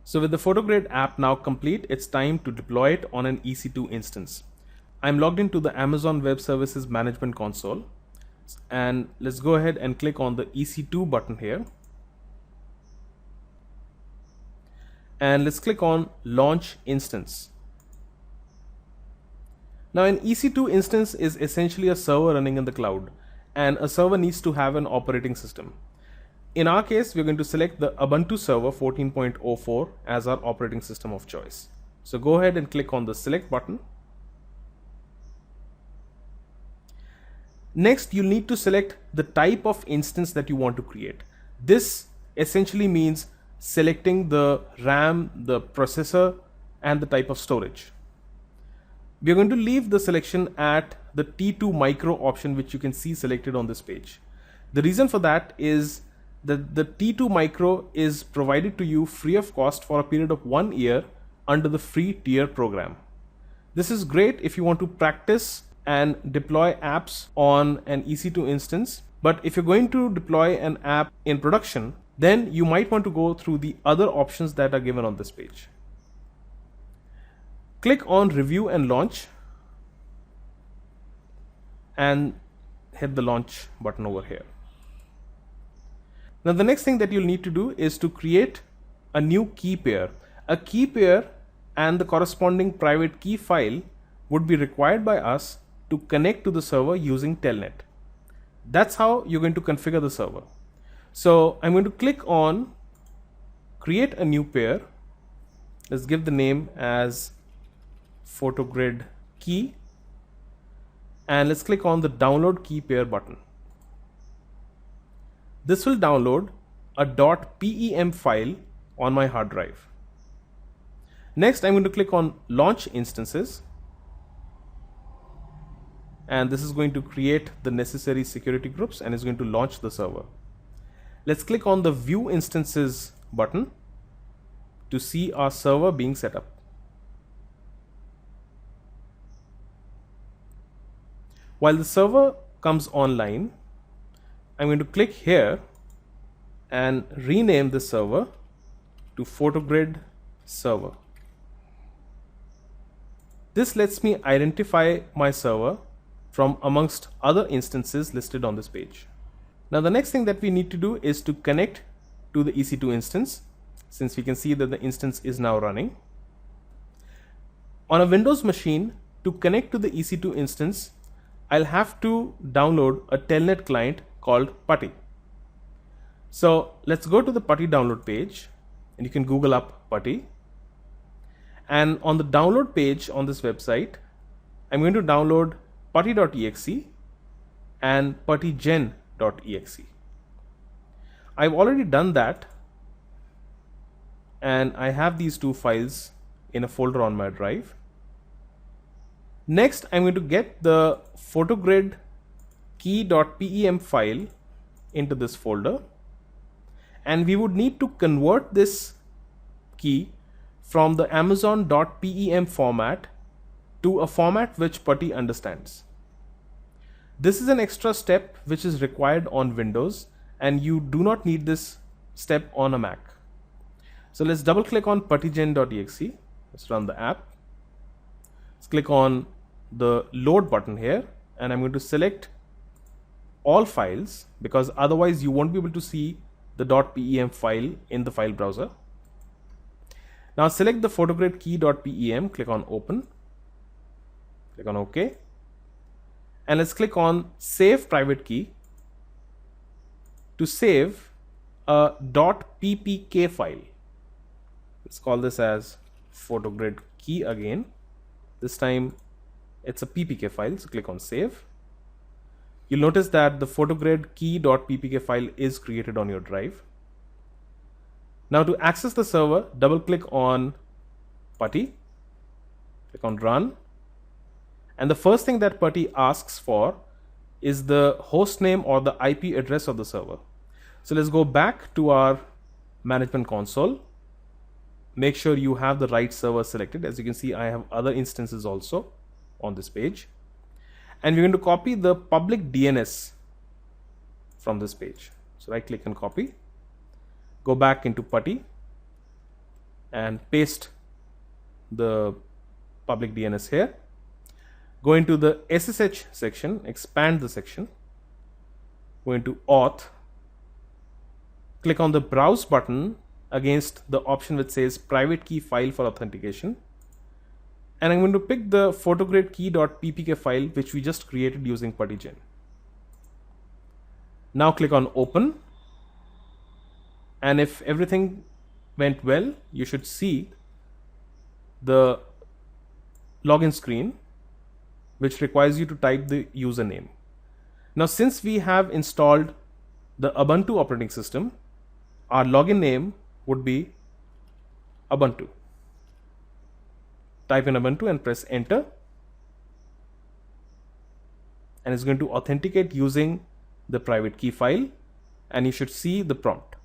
So with the PhotoGrid app now complete, it's time to deploy it on an EC2 instance. I'm logged into the Amazon Web Services Management Console, and let's go ahead and click on the EC2 button here. And let's click on Launch Instance. Now an EC2 instance is essentially a server running in the cloud, and a server needs to have an operating system. In our case, we're going to select the Ubuntu server 14.04 as our operating system of choice. So go ahead and click on the select button. Next, you'll need to select the type of instance that you want to create. This essentially means selecting the RAM, the processor, and the type of storage. We're going to leave the selection at the T2 micro option, which you can see selected on this page. The reason for that is that the T2 micro is provided to you free of cost for a period of 1 year under the free tier program. This is great if you want to practice and deploy apps on an EC2 instance, but if you're going to deploy an app in production, then you might want to go through the other options that are given on this page. Click on Review and Launch and hit the launch button over here. Now the next thing that you'll need to do is to create a new key pair. A key pair and the corresponding private key file would be required by us to connect to the server using Telnet. That's how you're going to configure the server. So I'm going to click on Create a new pair. Let's give the name as PhotoGrid key, and let's click on the Download Key Pair button. This will download a .pem file on my hard drive. Next, I'm going to click on Launch Instances, and this is going to create the necessary security groups and is going to launch the server. Let's click on the View Instances button to see our server being set up. While the server comes online, I'm going to click here and rename the server to PhotoGrid Server. This lets me identify my server from amongst other instances listed on this page. Now the next thing that we need to do is to connect to the EC2 instance, since we can see that the instance is now running. On a Windows machine, to connect to the EC2 instance, I'll have to download a Telnet client called PuTTY. So let's go to the PuTTY download page, and you can Google up PuTTY. And on the download page on this website, I'm going to download putty.exe and puttygen.exe. I've already done that, and I have these two files in a folder on my drive. Next, I'm going to get the PhotoGrid key.pem file into this folder, and we would need to convert this key from the Amazon.pem format to a format which PuTTY understands. This is an extra step which is required on Windows, and you do not need this step on a Mac. So let's double click on puttygen.exe. Let's run the app. Let's click on the load button here, and I'm going to select all files because otherwise you won't be able to see the .pem file in the file browser. Now select the PhotoGrid key.pem, click on Open, click on OK, and let's click on Save Private Key to save a .ppk file. Let's call this as PhotoGrid key again. This time it's a ppk file, so click on Save. You'll notice that the PhotoGrid key.ppk file is created on your drive. Now to access the server, double click on PuTTY, click on Run, and the first thing that PuTTY asks for is the host name or the IP address of the server. So let's go back to our management console. Make sure you have the right server selected. As you can see, I have other instances also on this page, and we're going to copy the public DNS from this page. So right click and copy, go back into PuTTY, and paste the public DNS here. Go into the SSH section, expand the section, go into auth, click on the browse button against the option which says private key file for authentication, and I'm going to pick the photograde key.ppk file which we just created using PuttyGen. Now click on open, and if everything went well, you should see the login screen which requires you to type the username. Now since we have installed the Ubuntu operating system, our login name would be Ubuntu. Type in Ubuntu and press enter, and it's going to authenticate using the private key file, and you should see the prompt.